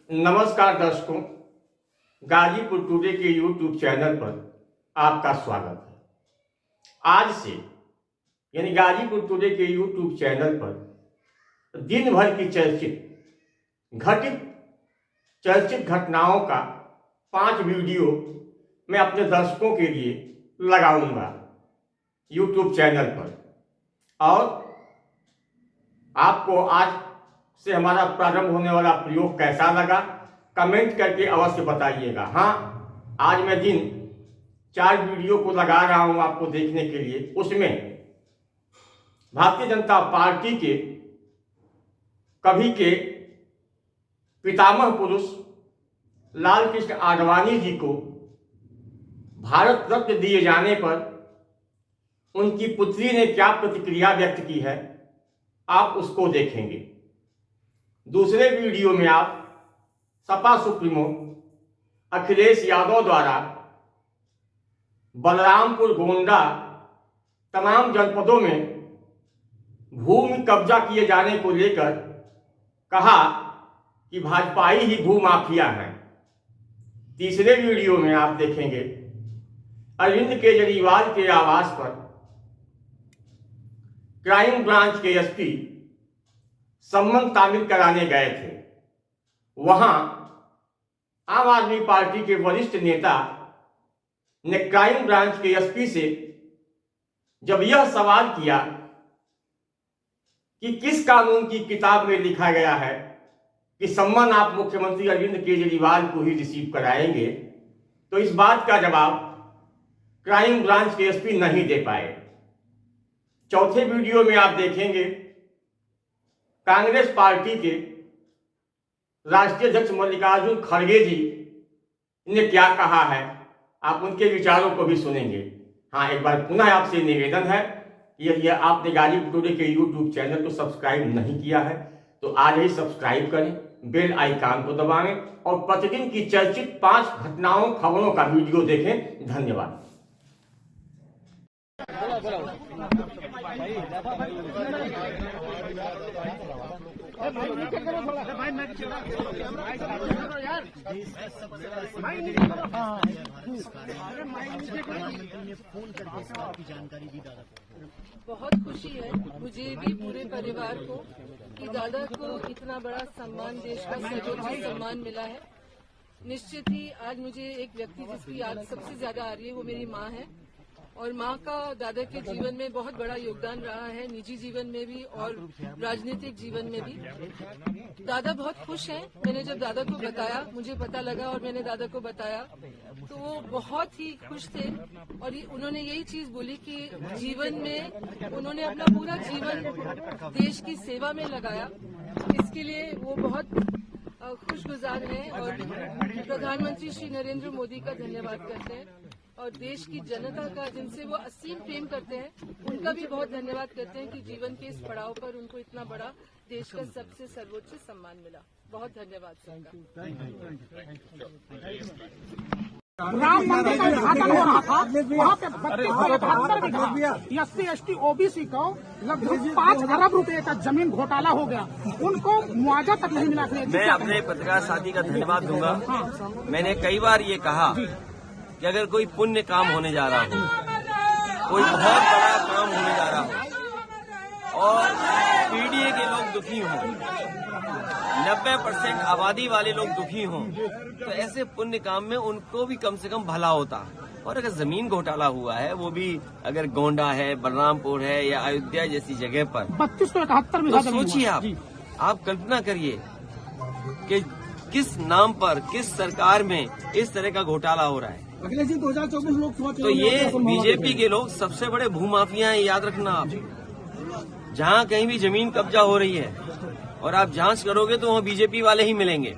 नमस्कार दर्शकों, गाजीपुर टुडे के यूट्यूब चैनल पर आपका स्वागत है। आज से यानी गाजीपुर टुडे के यूट्यूब चैनल पर दिन भर की चर्चित घटनाओं का 5 वीडियो मैं अपने दर्शकों के लिए लगाऊंगा यूट्यूब चैनल पर। और आपको आज से हमारा प्रारंभ होने वाला प्रयोग कैसा लगा कमेंट करके अवश्य बताइएगा। हाँ, आज मैं दिन 4 वीडियो को लगा रहा हूं आपको देखने के लिए। उसमें भारतीय जनता पार्टी के कभी के पितामह पुरुष लाल कृष्ण आडवाणी जी को भारत रत्न दिए जाने पर उनकी पुत्री ने क्या प्रतिक्रिया व्यक्त की है, आप उसको देखेंगे। दूसरे वीडियो में आप सपा सुप्रीमो अखिलेश यादव द्वारा बलरामपुर, गोंडा तमाम जनपदों में भूमि कब्जा किए जाने को लेकर कहा कि भाजपाई ही भूमाफिया हैं। तीसरे वीडियो में आप देखेंगे अरविंद केजरीवाल के आवास पर क्राइम ब्रांच के एसपी सम्मन तामील कराने गए थे। वहां आम आदमी पार्टी के वरिष्ठ नेता ने क्राइम ब्रांच के एसपी से जब यह सवाल किया कि किस कानून की किताब में लिखा गया है कि सम्मन आप मुख्यमंत्री अरविंद केजरीवाल को ही रिसीव कराएंगे, तो इस बात का जवाब क्राइम ब्रांच के एसपी नहीं दे पाए। चौथे वीडियो में आप देखेंगे कांग्रेस पार्टी के राष्ट्रीय अध्यक्ष मल्लिकार्जुन खड़गे जी ने क्या कहा है, आप उनके विचारों को भी सुनेंगे। हाँ, एक बार पुनः आपसे निवेदन है, यदि आपने गाजीपुर टुडे के यूट्यूब चैनल को सब्सक्राइब नहीं किया है तो आज ही सब्सक्राइब करें, बेल आइकन को दबाएं और प्रतिदिन की चर्चित 5 घटनाओं खबरों का वीडियो देखें। धन्यवाद। बहुत खुशी है मुझे भी, पूरे परिवार को, कि दादा को इतना बड़ा सम्मान, देश का सर्वोच्च सम्मान मिला है। निश्चित ही आज मुझे एक व्यक्ति जिसकी याद सबसे ज्यादा आ रही है वो मेरी माँ है, और माँ का दादा के जीवन में बहुत बड़ा योगदान रहा है, निजी जीवन में भी और राजनीतिक जीवन में भी। दादा बहुत खुश हैं। मैंने जब दादा को बताया, मुझे पता लगा और मैंने दादा को बताया, तो वो बहुत ही खुश थे। और उन्होंने यही चीज बोली कि जीवन में उन्होंने अपना पूरा जीवन देश की सेवा में लगाया, इसके लिए वो बहुत खुशगुजार हैं और प्रधानमंत्री श्री नरेंद्र मोदी का धन्यवाद करते हैं और देश की जनता का, जिनसे वो असीम प्रेम करते हैं, उनका भी बहुत धन्यवाद करते हैं कि जीवन के इस पड़ाव पर उनको इतना बड़ा देश का सबसे सर्वोच्च सम्मान मिला। बहुत धन्यवाद सबका। राम मंदिर का उद्घाटन हो रहा था, वहाँ पे 32 बीघा SC ST OBC को लगभग 5 अरब रुपए का जमीन घोटाला हो गया, उनको मुआवजा तक नहीं मिला। मैं अपने पत्रकार साथी का धन्यवाद दूंगा। मैंने कई बार ये कहा कि अगर कोई पुण्य काम होने जा रहा हो, कोई बहुत बड़ा काम होने जा रहा हो और पीडीए के लोग दुखी हों, 90% आबादी वाले लोग दुखी हों, तो ऐसे पुण्य काम में उनको भी कम से कम भला होता। और अगर जमीन घोटाला हुआ है, वो भी अगर गोंडा है, बलरामपुर है या अयोध्या जैसी जगह पर 3271 तो सोचिए आप कल्पना करिए कि किस नाम पर, किस सरकार में इस तरह का घोटाला हो रहा है। अखिलेश जी 2024 लोग तो ये बीजेपी के लोग सबसे बड़े भूमाफिया हैं, याद रखना आप। जहाँ कहीं भी जमीन कब्जा हो रही है और आप जांच करोगे तो वहाँ बीजेपी वाले ही मिलेंगे।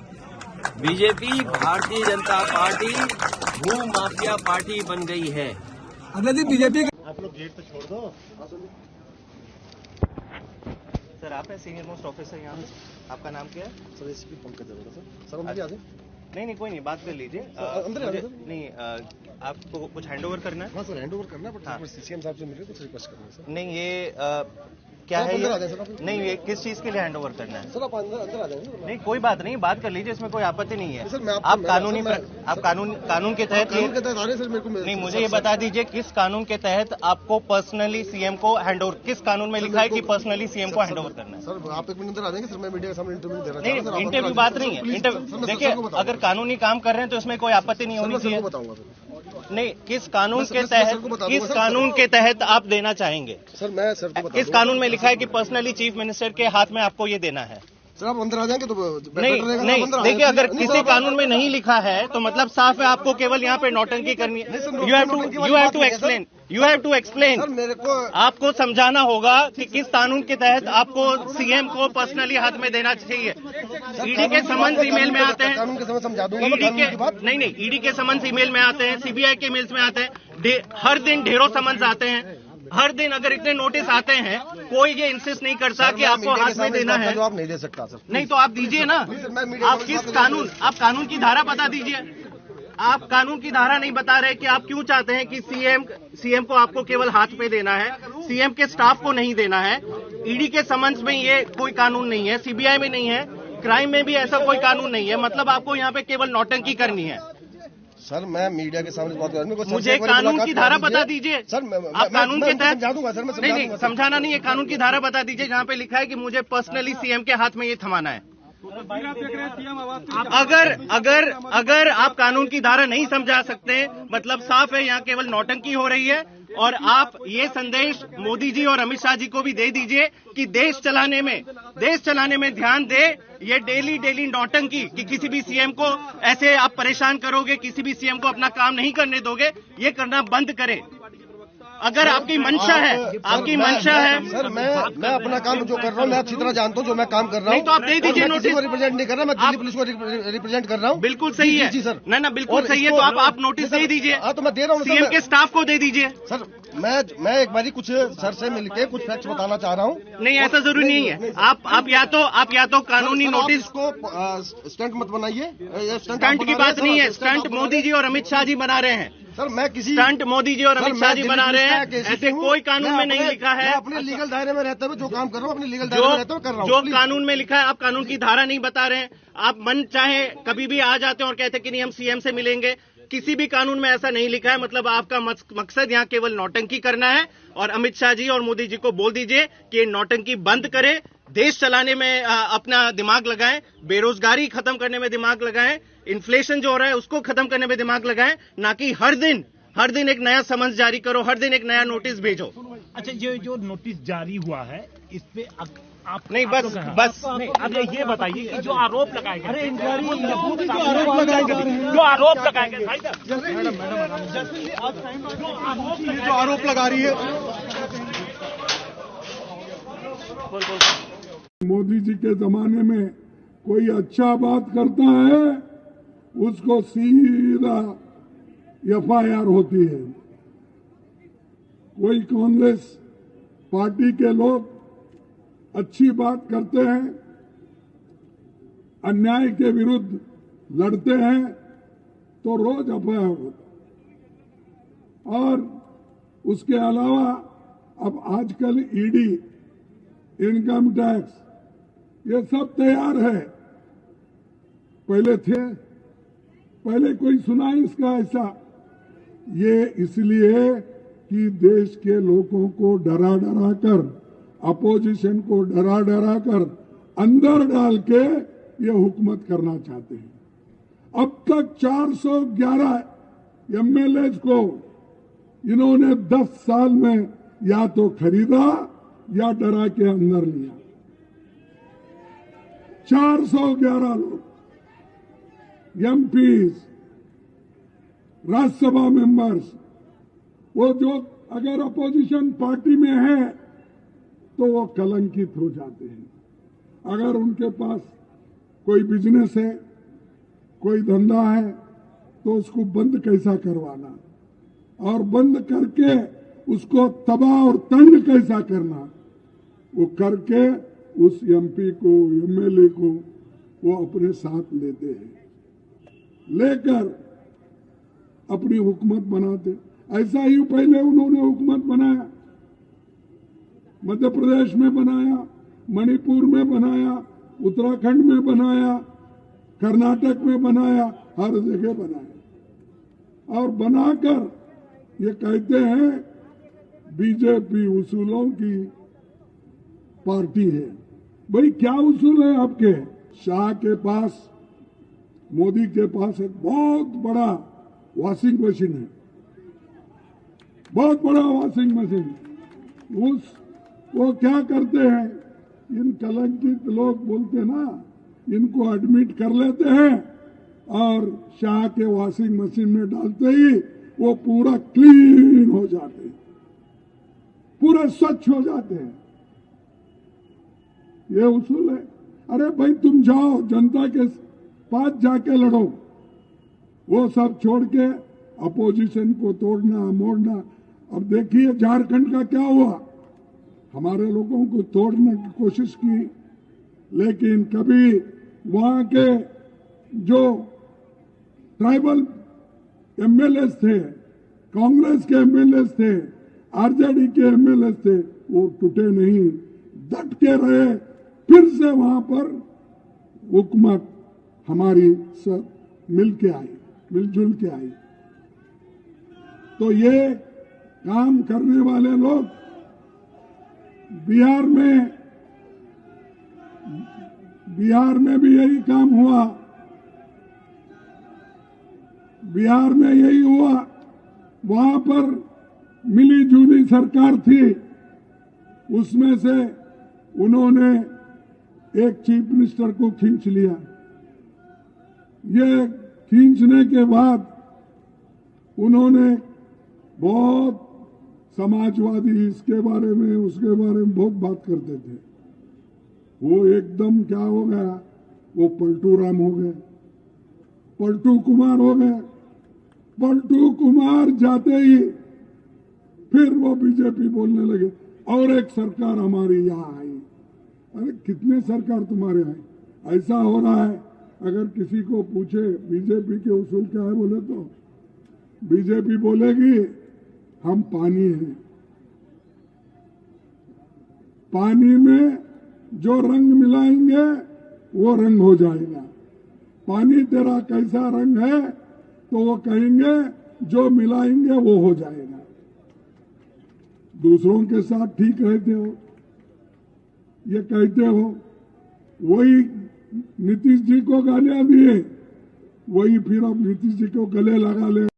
BJP, Bharatiya Janata party भूमाफिया party बन गई है। अगले दिन बीजेपी आप लोग गेट तो छोड़ दो। सर, आप है सीनियर मोस्ट ऑफिसर यहाँ पे, आपका नाम क्या है? Sir SP Pankaj Arora sir अंदर आ जाए। नहीं कोई नहीं, बात कर लीजिए। अंदर आ जाए। नहीं, आपको कुछ हैंड ओवर करना है? हाँ सर, हैंड ओवर करना है, बट सीसीएम साहब से मिले कुछ रिक्वेस्ट करना है सर। नहीं, ये क्या है अंदर आ ये? जाए सर। नहीं, ये किस चीज के लिए हैंड ओवर करना है? सर आप अंदर आ जाएंगे। नहीं, कोई बात नहीं, बात कर लीजिए, इसमें कोई आपत्ति नहीं है। सर, मैं आप कानूनी आप कानून के तहत कानून के तहत आ रहे हैं सर, मेरे को नहीं, मुझे ये बता दीजिए किस कानून के तहत आपको पर्सनली सीएम को हैंड ओवर, किस कानून में लिखा है कि पर्सनली सीएम को हैंड ओवर करना है? सर आप 1 मिनट अंदर आ जाएंगे सर, मैं मीडिया के सामने इंटरव्यू दे रहा नहीं, हूं। इंटरव्यू बात नहीं है। इंटरव्यू देखिए, अगर कानूनी काम कर रहे हैं तो इसमें कोई आपत्ति नहीं होनी चाहिए। बताऊंगा सर। नहीं, किस कानून मैं के सर तहत, को बता किस दूंगा, कानून के तहत आप देना चाहेंगे? सर मैं सर को बता किस दूंगा। कानून में लिखा है कि पर्सनली चीफ मिनिस्टर के हाथ में आपको ये देना है? सर आप अंदर आ जाएंगे तो नहीं नहीं, देखिए, अगर किसी कानून में नहीं लिखा है तो मतलब साफ है आपको केवल यहाँ पे नौटंकी करनी है। You have to explain, you have to explain. Sir मेरे को आपको समझाना होगा कि किस कानून के तहत आपको सीएम को पर्सनली हाथ में देना चाहिए। ईडी के समन्स ईमेल में आते हैं, कानून के समय समझा दूंगा ईडी के नहीं, ईडी के समन्स ईमेल में आते हैं, सीबीआई के मेल्स में आते हैं, हर दिन ढेरों समन्स आते हैं। हर दिन अगर इतने नोटिस आते हैं, कोई ये इंसिस्ट नहीं करता कि आपको हाथ में देना है। जो आप नहीं दे सकता सर। नहीं तो आप दीजिए ना। आप किस कानून, आप कानून की धारा बता दीजिए। आप कानून की धारा नहीं बता रहे कि आप क्यों चाहते हैं कि सीएम को आपको केवल हाथ पे देना है, सीएम के स्टाफ को नहीं देना है। ईडी के समन्स में ये कोई कानून नहीं है, सीबीआई में नहीं है, क्राइम में भी ऐसा कोई कानून नहीं है। मतलब आपको यहाँ पे केवल नौटंकी करनी है। सर मैं मीडिया के सामने बात कर रहा हूं। मुझे कानून की धारा बता दीजिए सर। आप कानून के तहत समझा दूंगा सर, मैं नहीं, समझाना नहीं है, कानून की धारा बता दीजिए जहाँ पे लिखा है कि मुझे पर्सनली सीएम के हाथ में ये थमाना है। अगर आप कानून की धारा नहीं समझा सकते, मतलब साफ है यहाँ केवल नौटंकी हो रही है। और आप ये संदेश मोदी जी और अमित शाह जी को भी दे दीजिए कि देश चलाने में ध्यान दे। ये डेली नौटंकी कि किसी भी सीएम को ऐसे आप परेशान करोगे, किसी भी सीएम को अपना काम नहीं करने दोगे, ये करना बंद करें। अगर आपकी मंशा है, सर मैं अपना काम जो कर रहा हूँ मैं अच्छी तरह जानता हूँ जो मैं काम कर रहा हूँ। नहीं तो आप दे दीजिए नोटिस नोटिस। को रिप्रेजेंट नहीं कर रहा, मैं दिल्ली पुलिस को रिप्रेजेंट कर रहा हूँ। बिल्कुल सही है जी सर। ना, बिल्कुल सही है। तो आप नोटिस दे दीजिए। हाँ तो मैं दे रहा हूँ सीएम के स्टाफ को दे दीजिए। सर। मैं एक बारी कुछ सर से मिलके कुछ फैक्ट्स बताना चाह रहा हूँ। नहीं, ऐसा जरूरी नहीं है। आप या तो कानूनी नोटिस को स्टंट मत बनाइए। स्टंट की बात नहीं है, स्टंट मोदी जी और अमित शाह जी बना रहे हैं। सर मैं किसी स्टंट मोदी जी और अमित शाह जी बना रहे हैं, ऐसे कोई कानून में नहीं लिखा है। अपने लीगल दायरे में रहते हुए जो काम कर रहा हूँ अपने लीगल दायरे में रहते हुए कर रहा हूँ। जो कानून में लिखा है, आप कानून की धारा नहीं बता रहे हैं। आप मन चाहे कभी भी आ जाते हैं और कहते हैं कि नहीं हम सीएम से मिलेंगे। किसी भी कानून में ऐसा नहीं लिखा है। मतलब आपका मकसद यहाँ केवल नौटंकी करना है। और अमित शाह जी और मोदी जी को बोल दीजिए कि ये नौटंकी बंद करें, देश चलाने में अपना दिमाग लगाएं, बेरोजगारी खत्म करने में दिमाग लगाएं, इन्फ्लेशन जो हो रहा है उसको खत्म करने में दिमाग लगाएं, ना कि हर दिन एक नया समन्स जारी करो, हर दिन एक नया नोटिस भेजो। अच्छा, ये जो नोटिस जारी हुआ है इस पे आप नहीं, बस नहीं, अब ये बताइए कि जो आरोप लगाए गए, जो आरोप लगाए गए, जो आरोप लगा रही है मोदी जी के जमाने में कोई अच्छा बात करता है उसको सीधा एफआईआर होती है। कोई कांग्रेस पार्टी के लोग अच्छी बात करते हैं, अन्याय के विरुद्ध लड़ते हैं तो रोज एफआईआर होता है। और उसके अलावा अब आजकल ईडी, इनकम टैक्स, ये सब तैयार है। पहले कोई सुना इसका ऐसा। ये इसलिए कि देश के लोगों को डरा कर, अपोजिशन को डरा कर अंदर डाल के ये हुकूमत करना चाहते हैं। अब तक 411 एमएलए को इन्होंने 10 साल में या तो खरीदा या डरा के अंदर लिया। 411 लोग, एमपीज, राज्यसभा मेंबर्स, वो जो अगर अपोजिशन पार्टी में है तो वो कलंकित हो जाते हैं। अगर उनके पास कोई बिजनेस है, कोई धंधा है, तो उसको बंद कैसा करवाना और बंद करके उसको तबाह और तंग कैसा करना, वो करके उस एमपी को, एमएलए को वो अपने साथ लेते हैं, लेकर अपनी हुकूमत बनाते। ऐसा ही पहले उन्होंने हुकूमत बनाया, मध्य प्रदेश में बनाया, मणिपुर में बनाया, उत्तराखंड में बनाया, कर्नाटक में बनाया, हर जगह बनाया। और बनाकर ये कहते हैं बीजेपी उसूलों की पार्टी है। भाई क्या उसूल है आपके? शाह के पास, मोदी के पास एक बहुत बड़ा वॉशिंग मशीन है, बहुत बड़ा वॉशिंग मशीन। वो क्या करते हैं, इन कलंकित लोग बोलते ना, इनको एडमिट कर लेते हैं और शाह के वॉशिंग मशीन में डालते ही वो पूरा क्लीन हो जाते हैं, पूरा स्वच्छ हो जाते हैं। ये उसूल है। अरे भाई तुम जाओ, जनता के पास जाके लड़ो, वो सब छोड़ के अपोजिशन को तोड़ना मोड़ना। अब देखिए झारखंड का क्या हुआ, हमारे लोगों को तोड़ने की कोशिश की, लेकिन कभी वहां के जो ट्राइबल एमएलए थे, कांग्रेस के एमएलए थे, आरजेडी के एमएलए थे, वो टूटे नहीं, डट के रहे। फिर से वहां पर हुकूमत हमारी सब मिल के आई, मिलजुल के आई। तो ये काम करने वाले लोग बिहार में भी यही काम हुआ, बिहार में यही हुआ। वहां पर मिली जुली सरकार थी, उसमें से उन्होंने एक चीफ मिनिस्टर को खींच लिया। ये खींचने के बाद उन्होंने बहुत समाजवादी इसके बारे में उसके बारे में बहुत बात करते थे। वो एकदम क्या हो गया, वो पलटू राम हो गए, पलटू कुमार हो गए। पलटू कुमार जाते ही फिर वो बीजेपी बोलने लगे और एक सरकार हमारी यहाँ आई। अरे कितने सरकार तुम्हारे आई? ऐसा हो रहा है, अगर किसी को पूछे बीजेपी के उसूल क्या है बोले तो बीजेपी बोलेगी हम पानी हैं, पानी में जो रंग मिलाएंगे वो रंग हो जाएगा। पानी तेरा कैसा रंग है तो वो कहेंगे जो मिलाएंगे वो हो जाएगा। दूसरों के साथ ठीक रहते हो, ये कहते हो, वही नीतीश जी को गालियां दिए, वही फिर अब नीतीश जी को गले लगा ले।